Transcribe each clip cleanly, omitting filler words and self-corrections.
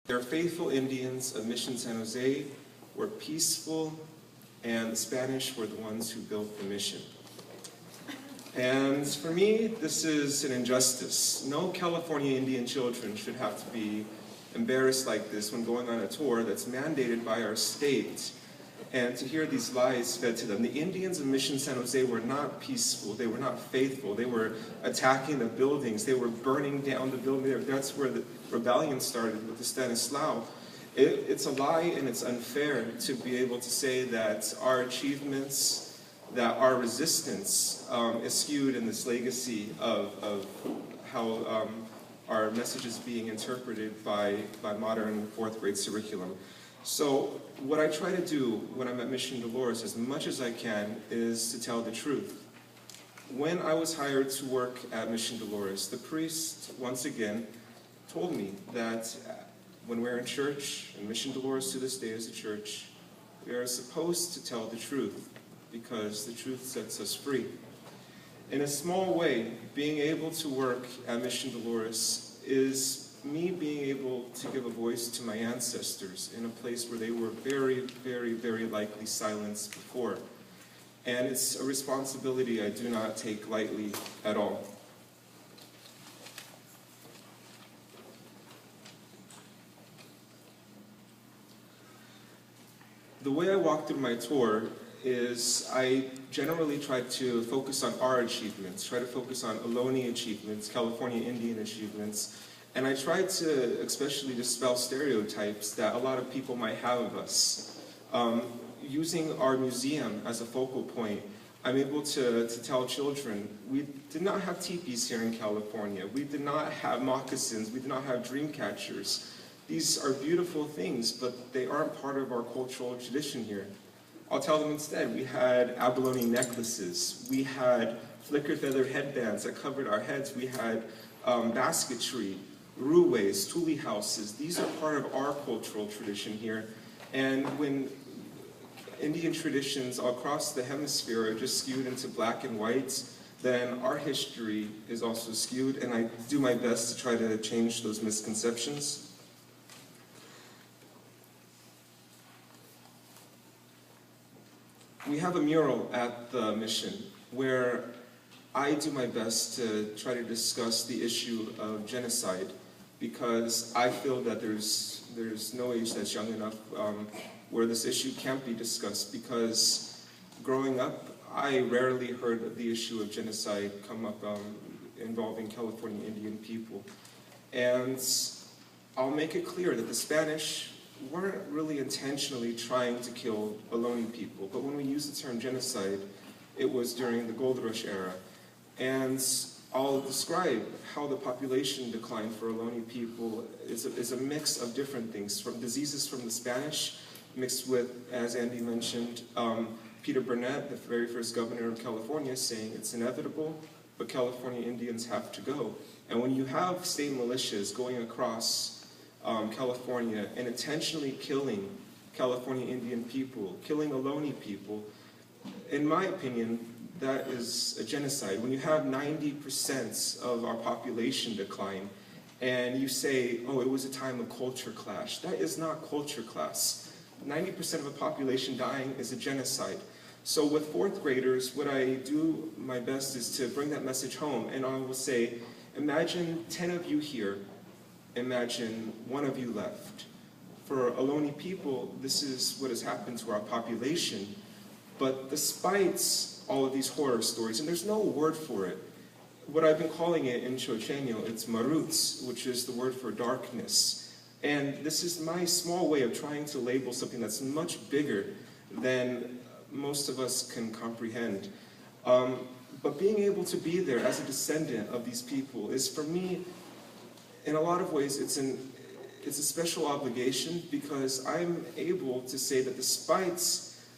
Their faithful Indians of Mission San Jose were peaceful, and the Spanish were the ones who built the mission. And for me, this is an injustice. No California Indian children should have to be embarrassed like this when going on a tour that's mandated by our state, and to hear these lies fed to them. The Indians of Mission San Jose were not peaceful, they were not faithful, they were attacking the buildings, they were burning down the building. That's where the rebellion started with the Stanislao. It's a lie, and it's unfair to be able to say that our achievements, that our resistance is skewed in this legacy of how our message is being interpreted by modern fourth grade curriculum. So what I try to do when I'm at Mission Dolores, as much as I can, is to tell the truth. When I was hired to work at Mission Dolores, the priest, once again, told me that when we're in church, and Mission Dolores to this day is a church, we are supposed to tell the truth, because the truth sets us free. In a small way, being able to work at Mission Dolores is me being able to give a voice to my ancestors in a place where they were very, very, very likely silenced before. And it's a responsibility I do not take lightly at all. The way I walk through my tour is I generally try to focus on our achievements, try to focus on Ohlone achievements, California Indian achievements, and I try to especially dispel stereotypes that a lot of people might have of us. Using our museum as a focal point, I'm able to tell children, we did not have teepees here in California, we did not have moccasins, we did not have dream catchers. These are beautiful things, but they aren't part of our cultural tradition here. I'll tell them instead, we had abalone necklaces, we had flicker feather headbands that covered our heads, we had basketry, ruways, tule houses. These are part of our cultural tradition here. And when Indian traditions across the hemisphere are just skewed into black and white, then our history is also skewed, and I do my best to try to change those misconceptions. We have a mural at the mission where I do my best to try to discuss the issue of genocide, because I feel that there's no age that's young enough where this issue can't be discussed, because growing up, I rarely heard the issue of genocide come up involving California Indian people. And I'll make it clear that the Spanish weren't really intentionally trying to kill Ohlone people, but when we use the term genocide, it was during the Gold Rush era. And I'll describe how the population decline for Ohlone people is a mix of different things, from diseases from the Spanish, mixed with, as Andy mentioned, Peter Burnett, the very first governor of California, saying it's inevitable, but California Indians have to go. And when you have state militias going across California and intentionally killing California Indian people, killing Ohlone people, in my opinion, that is a genocide. When you have 90% of our population decline, and you say, oh, it was a time of culture clash. That is not culture clash. 90% of a population dying is a genocide. So with fourth graders, what I do my best is to bring that message home, and I will say, imagine 10 of you here, imagine 1 of you left. For Ohlone people, this is what has happened to our population. But despite all of these horror stories, and there's no word for it, what I've been calling it in Chocheño, it's maruts, which is the word for darkness. And this is my small way of trying to label something that's much bigger than most of us can comprehend. But being able to be there as a descendant of these people is, for me, in a lot of ways, it's a special obligation, because I'm able to say that despite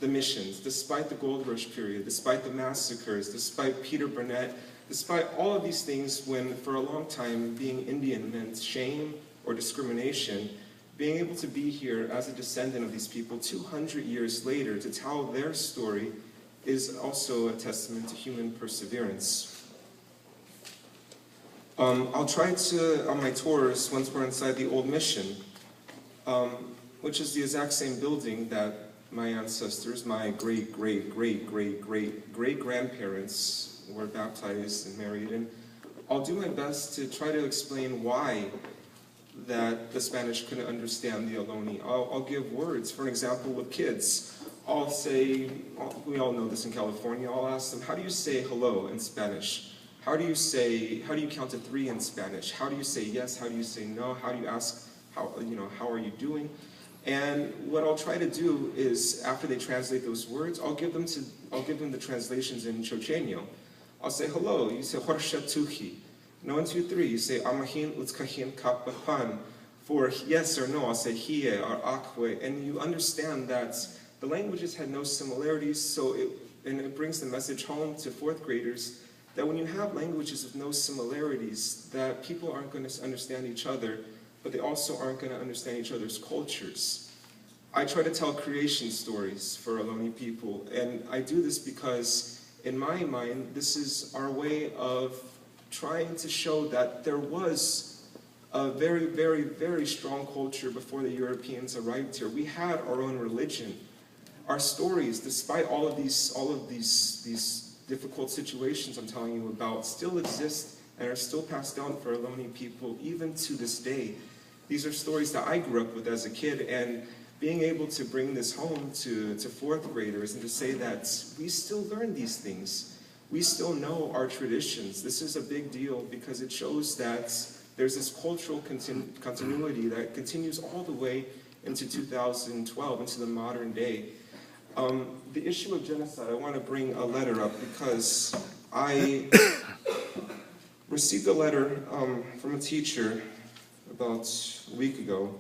the missions, despite the Gold Rush period, despite the massacres, despite Peter Burnett, despite all of these things, when for a long time being Indian meant shame or discrimination, being able to be here as a descendant of these people 200 years later to tell their story is also a testament to human perseverance. I'll try to, on my tours, once we're inside the old mission, which is the exact same building that my ancestors, my great-great-great-great-great-great-grandparents were baptized and married in. I'll do my best to try to explain why that the Spanish couldn't understand the Ohlone. I'll give words. For an example, with kids, I'll say, we all know this in California, I'll ask them, how do you say hello in Spanish? How do you count to 3 in Spanish? How do you say yes? How do you say no? How do you ask, how are you doing? And what I'll try to do is, after they translate those words, I'll give them the translations in Chochenyo. I'll say hello, you say Horsha Tuhi. No, 1, 2, 3, you say Amahin Utskahin Kapapan. For yes or no, I'll say Hie or Akwe. And you understand that the languages had no similarities, and it brings the message home to 4th graders that when you have languages with no similarities, that people aren't going to understand each other, but they also aren't going to understand each other's cultures. I try to tell creation stories for Ohlone people, and I do this because, in my mind, this is our way of trying to show that there was a very, very, very strong culture before the Europeans arrived here. We had our own religion. Our stories, despite all of these difficult situations I'm telling you about, still exist and are still passed down for Ohlone people, even to this day. These are stories that I grew up with as a kid, and being able to bring this home to 4th graders and to say that we still learn these things. We still know our traditions. This is a big deal because it shows that there's this cultural continuity that continues all the way into 2012, into the modern day. The issue of genocide, I want to bring a letter up because I received a letter from a teacher about a week ago,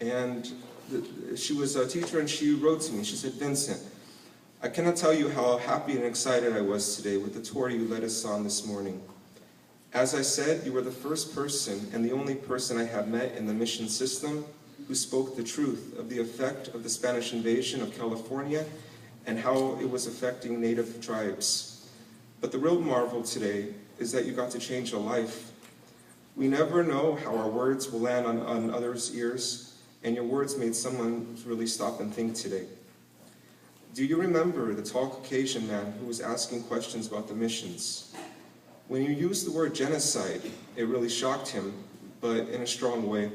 and she was a teacher and she wrote to me. She said, Vincent, I cannot tell you how happy and excited I was today with the tour you led us on this morning. As I said, you were the first person and the only person I have met in the mission system who spoke the truth of the effect of the Spanish invasion of California and how it was affecting native tribes. But the real marvel today is that you got to change a life. We never know how our words will land on others' ears, and your words made someone really stop and think today. Do you remember the tall Caucasian man who was asking questions about the missions? When you used the word genocide, it really shocked him, but in a strong way.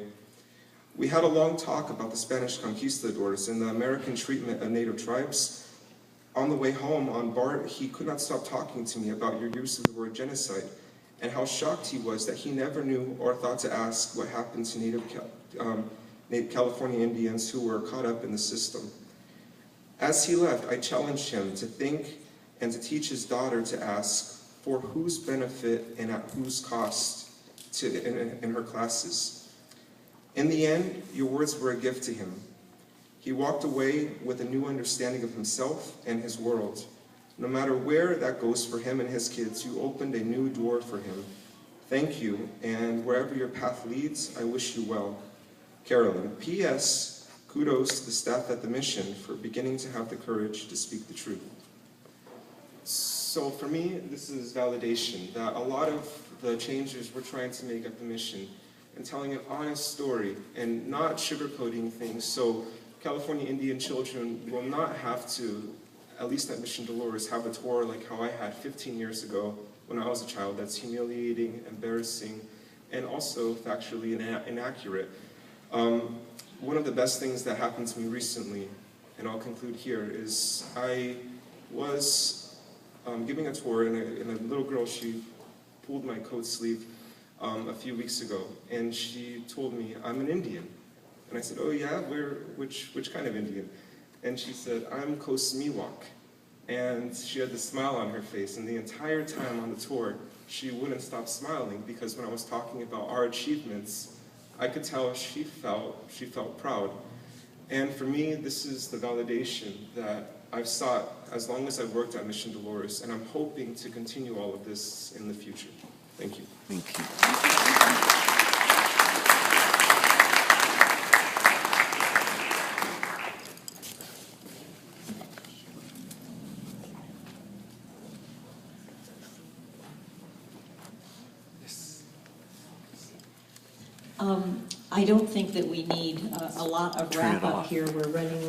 We had a long talk about the Spanish conquistadors and the American treatment of native tribes. On the way home on BART, he could not stop talking to me about your use of the word genocide and how shocked he was that he never knew or thought to ask what happened to Native California Indians who were caught up in the system. As he left, I challenged him to think and to teach his daughter to ask for whose benefit and at whose cost in her classes. In the end, your words were a gift to him. He walked away with a new understanding of himself and his world. No matter where that goes for him and his kids, you opened a new door for him. Thank you, and wherever your path leads, I wish you well. Carolyn. P.S. Kudos to the staff at the mission for beginning to have the courage to speak the truth. So for me, this is validation that a lot of the changes we're trying to make at the mission and telling an honest story and not sugarcoating things, so California Indian children will not have to, at least at Mission Dolores, have a tour like how I had 15 years ago when I was a child that's humiliating, embarrassing, and also factually inaccurate. One of the best things that happened to me recently, and I'll conclude here, is I was giving a tour, and a little girl, she pulled my coat sleeve a few weeks ago, and she told me, I'm an Indian. And I said, oh yeah, which kind of Indian? And she said, I'm Coast Miwok. And she had this smile on her face, and the entire time on the tour, she wouldn't stop smiling, because when I was talking about our achievements, I could tell she felt proud. And for me, this is the validation that I've sought as long as I've worked at Mission Dolores, and I'm hoping to continue all of this in the future. Thank you. Thank you. I I don't think that we need a lot of Turn it wrap-up off. here. We're running